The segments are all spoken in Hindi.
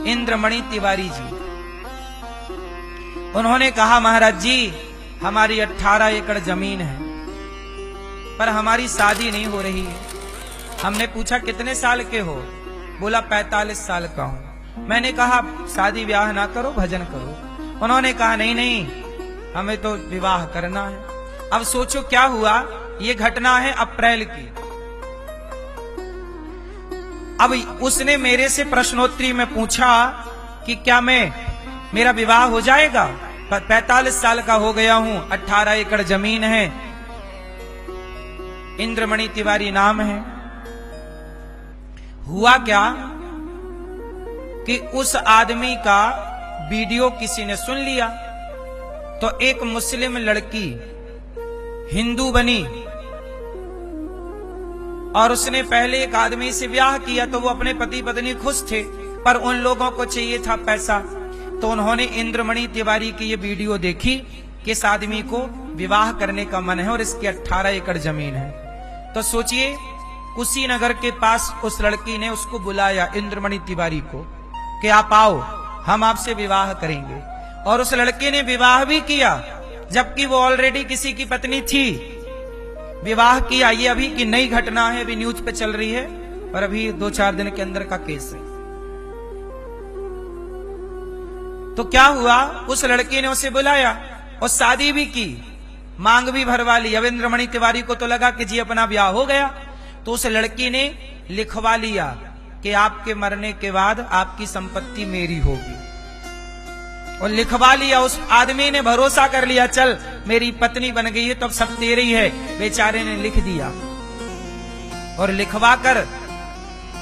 इंद्रमणि तिवारी जी। उन्होंने कहा, महाराज जी हमारी 18 एकड़ जमीन है, पर हमारी शादी नहीं हो रही है। हमने पूछा कितने साल के हो? बोला 45 साल का हूं। मैंने कहा शादी ब्याह ना करो, भजन करो। उन्होंने कहा नहीं नहीं, हमें तो विवाह करना है। अब सोचो क्या हुआ, ये घटना है अप्रैल की। अब उसने मेरे से प्रश्नोत्तरी में पूछा कि क्या मेरा विवाह हो जाएगा? 45 साल का हो गया हूं, 18 एकड़ जमीन है, इंद्रमणि तिवारी नाम है। हुआ क्या कि उस आदमी का वीडियो किसी ने सुन लिया, तो एक मुस्लिम लड़की हिंदू बनी और उसने पहले एक आदमी से ब्याह किया, तो वो अपने पति पत्नी खुश थे, पर उन लोगों को चाहिए था पैसा। तो उन्होंने इंद्रमणि तिवारी की ये वीडियो देखी कि इस आदमी को विवाह करने का मन है और इसकी 18 एकड़ जमीन है। तो सोचिए, कुशीनगर के पास उस लड़की ने उसको बुलाया, इंद्रमणि तिवारी को, कि आप आओ, हम आपसे विवाह करेंगे। और उस लड़के ने विवाह भी किया, जबकि वो ऑलरेडी किसी की पत्नी थी। विवाह किया, ये अभी की नई घटना है, अभी न्यूज पे चल रही है, और अभी 2-4 दिन के अंदर का केस है। तो क्या हुआ, उस लड़के ने उसे बुलाया और शादी भी की, मांग भी भरवा ली। अब इंद्रमणि तिवारी को तो लगा कि जी अपना ब्याह हो गया, तो उस लड़की ने लिखवा लिया कि आपके मरने के बाद आपकी संपत्ति मेरी होगी, और लिखवा लिया। उस आदमी ने भरोसा कर लिया, चल मेरी पत्नी बन गई है तो अब सब तेरी है। बेचारे ने लिख दिया और लिखवा कर,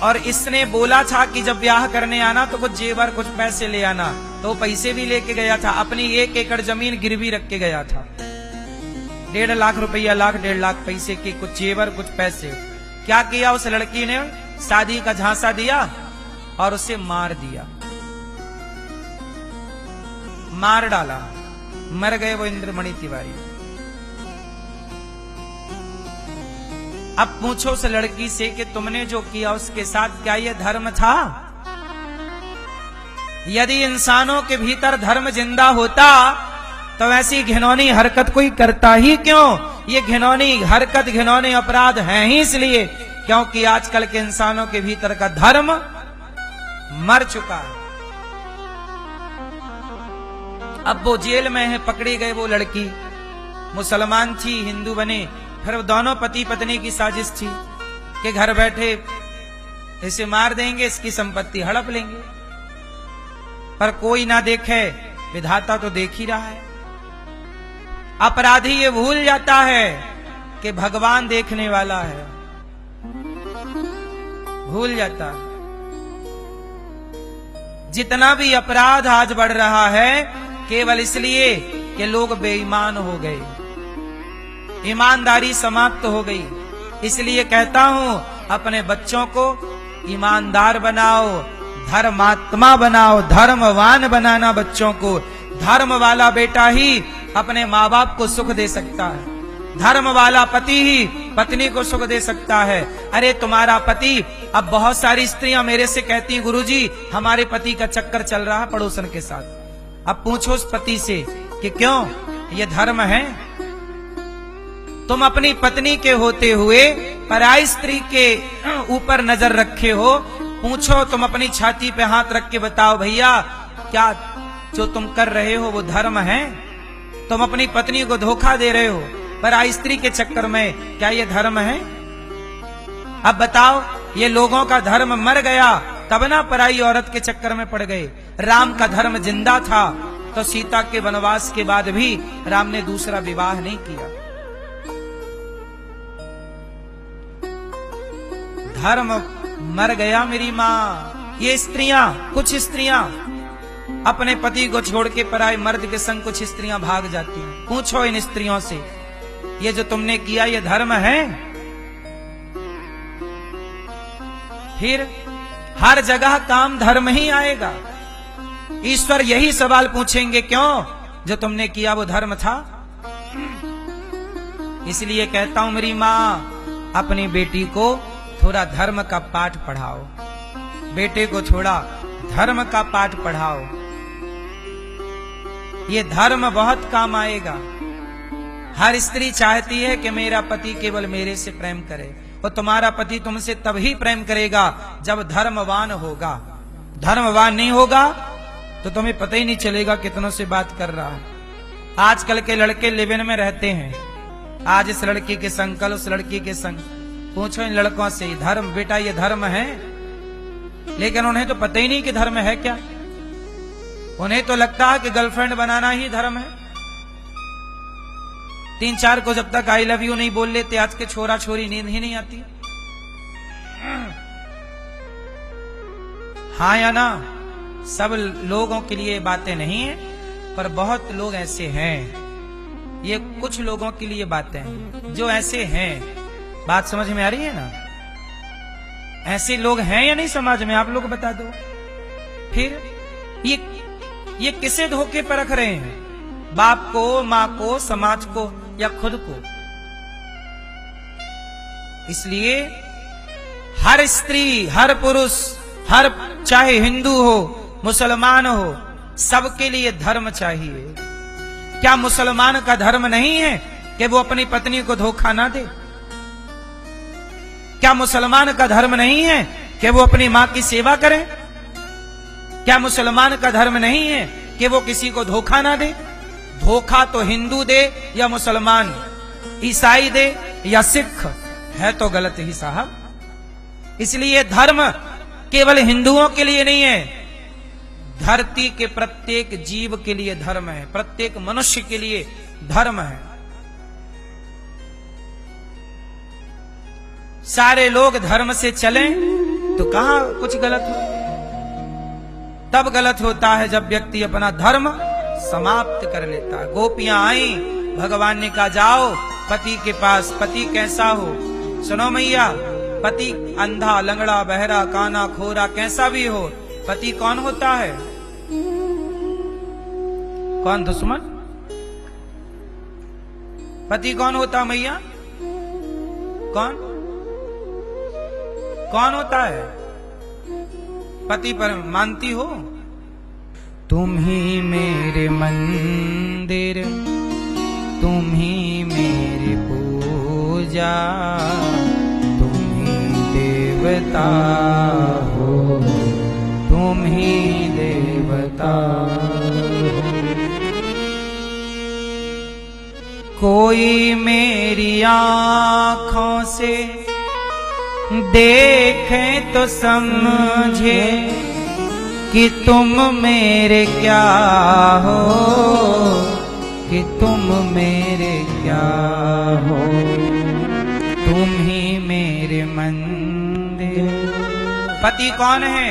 और इसने बोला था कि जब ब्याह करने आना तो कुछ जेवर कुछ पैसे ले आना, तो पैसे भी लेके गया था। अपनी 1 एकड़ जमीन गिरवी रख के गया था, 1.5 लाख रुपया, 1.5 लाख पैसे के कुछ जेवर कुछ पैसे। क्या किया उस लड़की ने, शादी का झांसा दिया और उसे मार दिया, मार डाला, मर गए वो इंद्रमणि तिवारी। अब पूछो उस लड़की से कि तुमने जो किया उसके साथ क्या ये धर्म था? यदि इंसानों के भीतर धर्म जिंदा होता तो ऐसी घिनौनी हरकत कोई करता ही क्यों? ये घिनौनी हरकत, घिनौने अपराध हैं ही इसलिए क्योंकि आजकल के इंसानों के भीतर का धर्म मर चुका है। अब वो जेल में है, पकड़ी गए। वो लड़की मुसलमान थी, हिंदू बने, फिर दोनों पति पत्नी की साजिश थी कि घर बैठे इसे मार देंगे, इसकी संपत्ति हड़प लेंगे। पर कोई ना देखे, विधाता तो देख ही रहा है। अपराधी ये भूल जाता है कि भगवान देखने वाला है, भूल जाता है। जितना भी अपराध आज बढ़ रहा है केवल इसलिए कि लोग बेईमान हो गए, ईमानदारी समाप्त हो गई। इसलिए कहता हूं, अपने बच्चों को ईमानदार बनाओ, धर्मात्मा बनाओ, धर्मवान बनाना बच्चों को। धर्म वाला बेटा ही अपने माँ बाप को सुख दे सकता है, धर्म वाला पति ही पत्नी को सुख दे सकता है। अरे तुम्हारा पति, अब बहुत सारी स्त्रियां मेरे से कहती हैं, गुरुजी हमारे पति का चक्कर चल रहा है पड़ोसन के साथ। अब पूछो उस पति से कि क्यों, ये धर्म है? तुम अपनी पत्नी के होते हुए पराई स्त्री के ऊपर नजर रखे हो। पूछो, तुम अपनी छाती पे हाथ रख के बताओ, भैया क्या जो तुम कर रहे हो वो धर्म है? तुम अपनी पत्नी को धोखा दे रहे हो पराई स्त्री के चक्कर में, क्या ये धर्म है? अब बताओ, ये लोगों का धर्म मर गया तब ना पराई औरत के चक्कर में पड़ गए। राम का धर्म जिंदा था तो सीता के वनवास के बाद भी राम ने दूसरा विवाह नहीं किया। धर्म मर गया मेरी माँ। ये स्त्रियां, कुछ स्त्रियां अपने पति को छोड़ के पराये मर्द के संग कुछ स्त्रियां भाग जाती हैं। पूछो इन स्त्रियों से, ये जो तुमने किया ये धर्म है? फिर हर जगह काम धर्म ही आएगा। ईश्वर यही सवाल पूछेंगे, क्यों जो तुमने किया वो धर्म था? इसलिए कहता हूं मेरी माँ, अपनी बेटी को थोड़ा धर्म का पाठ पढ़ाओ, बेटे को थोड़ा धर्म का पाठ पढ़ाओ। ये धर्म बहुत काम आएगा। हर स्त्री चाहती है कि मेरा पति केवल मेरे से प्रेम करे, और तुम्हारा पति तुमसे तभी प्रेम करेगा जब धर्मवान होगा। धर्मवान नहीं होगा तो तुम्हें पता ही नहीं चलेगा कितनों से बात कर रहा है। आजकल के लड़के लिव इन में रहते हैं, आज इस लड़की के संग, कल उस लड़की के संग। पूछो इन लड़कों से, धर्म बेटा ये धर्म है? लेकिन उन्हें तो पता ही नहीं कि धर्म है क्या। उन्हें तो लगता है कि गर्लफ्रेंड बनाना ही धर्म है। 3-4 को जब तक आई लव यू नहीं बोल लेते आज के छोरा छोरी, नींद ही नहीं आती। हाँ या ना? सब लोगों के लिए बातें नहीं है, पर बहुत लोग ऐसे हैं। ये कुछ लोगों के लिए बातें हैं जो ऐसे हैं। बात समझ में आ रही है ना? ऐसे लोग हैं या नहीं समाज में? आप लोग बता दो। फिर ये किसे धोखे पर रख रहे हैं? बाप को, माँ को, समाज को, या खुद को? इसलिए हर स्त्री, हर पुरुष, हर चाहे हिंदू हो, मुसलमान हो, सबके लिए धर्म चाहिए। क्या मुसलमान का धर्म नहीं है कि वो अपनी पत्नी को धोखा ना दे? क्या मुसलमान का धर्म नहीं है कि वो अपनी मां की सेवा करे? क्या मुसलमान का धर्म नहीं है कि वो किसी को धोखा ना दे? धोखा तो हिंदू दे या मुसलमान, ईसाई दे या सिख, है तो गलत ही साहब। इसलिए धर्म केवल हिंदुओं के लिए नहीं है, धरती के प्रत्येक जीव के लिए धर्म है, प्रत्येक मनुष्य के लिए धर्म है। सारे लोग धर्म से चलें तो कहां कुछ गलत हो? तब गलत होता है जब व्यक्ति अपना धर्म समाप्त कर लेता है। गोपियां आई, भगवान ने कहा जाओ पति के पास। पति कैसा हो? सुनो मैया, पति अंधा, लंगड़ा, बहरा, काना, खोरा, कैसा भी हो, पति कौन होता है? कौन दुश्मन? पति कौन होता मैया? कौन होता है? पति पर मानती हो? तुम ही मेरे मंदिर, तुम ही मेरी पूजा, तुम ही देवता हो, तुम ही देवता हो। कोई मेरी आँखों से देखे तो समझे कि तुम मेरे क्या हो, कि तुम मेरे क्या हो, तुम ही मेरे मंदिर। पति कौन है?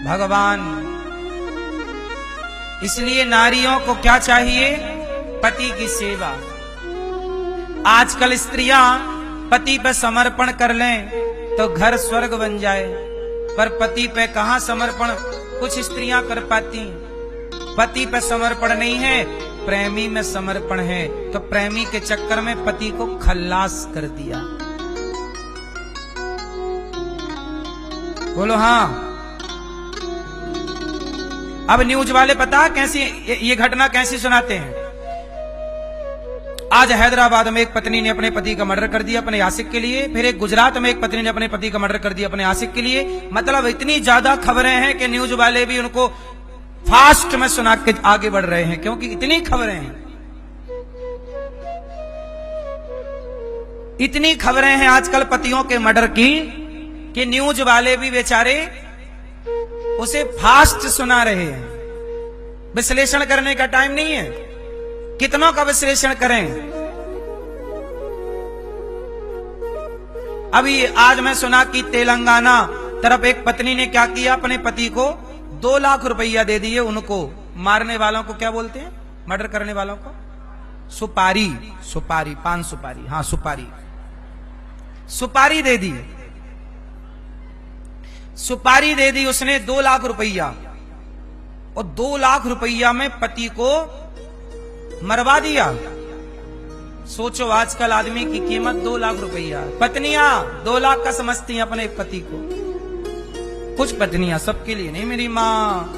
भगवान। इसलिए नारियों को क्या चाहिए? पति की सेवा। आजकल स्त्रियां पति पे समर्पण कर लें तो घर स्वर्ग बन जाए, पर पति पे कहां समर्पण कुछ स्त्रियां कर पाती। पति पे समर्पण नहीं है, प्रेमी में समर्पण है। तो प्रेमी के चक्कर में पति को खल्लास कर दिया। बोलो हाँ। अब न्यूज वाले पता कैसी ये घटना कैसी सुनाते हैं। आज हैदराबाद में एक पत्नी ने अपने पति का मर्डर कर दिया अपने आशिक के लिए। फिर एक गुजरात में एक पत्नी ने अपने पति का मर्डर कर दिया अपने आशिक के लिए। मतलब इतनी ज्यादा खबरें हैं कि न्यूज वाले भी उनको फास्ट में सुना के आगे बढ़ रहे हैं, क्योंकि इतनी खबरें हैं। इतनी खबरें हैं आजकल पतियों के मर्डर की कि न्यूज वाले भी बेचारे उसे फास्ट सुना रहे हैं। विश्लेषण करने का टाइम नहीं है। कितनों का विश्लेषण करें। अभी आज मैं सुना कि तेलंगाना तरफ एक पत्नी ने क्या किया, अपने पति को 2 लाख रुपया दे दिए। उनको मारने वालों को क्या बोलते हैं, मर्डर करने वालों को? सुपारी। सुपारी, पान सुपारी, हाँ सुपारी। सुपारी दे दी, सुपारी दे दी उसने 2 लाख रुपया। और 2 लाख रुपया में पति को मरवा दिया। सोचो आजकल आदमी की कीमत 2 लाख रुपया। पत्नियां 2 लाख का समझती हैं अपने पति को। कुछ पत्नियां, सबके लिए नहीं मेरी माँ।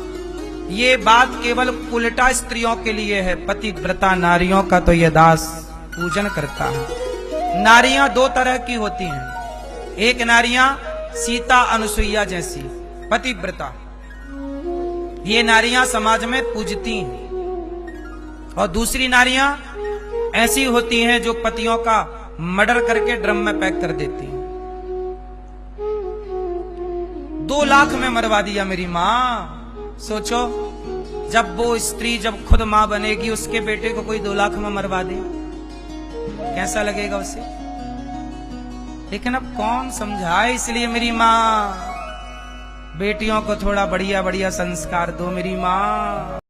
ये बात केवल उल्टा स्त्रियों के लिए है। पतिव्रता नारियों का तो ये दास पूजन करता है। नारियां दो तरह की होती हैं। एक नारियां सीता अनुसुईया जैसी पतिव्रता, ये नारियां समाज में पूजती हैं। और दूसरी नारियां ऐसी होती हैं जो पतियों का मर्डर करके ड्रम में पैक कर देती हैं। 2 लाख में मरवा दिया मेरी माँ। सोचो, जब वो स्त्री जब खुद मां बनेगी, उसके बेटे को कोई 2 लाख में मरवा दे, कैसा लगेगा उसे? लेकिन अब कौन समझाए, इसलिए मेरी माँ बेटियों को थोड़ा बढ़िया बढ़िया संस्कार दो मेरी माँ।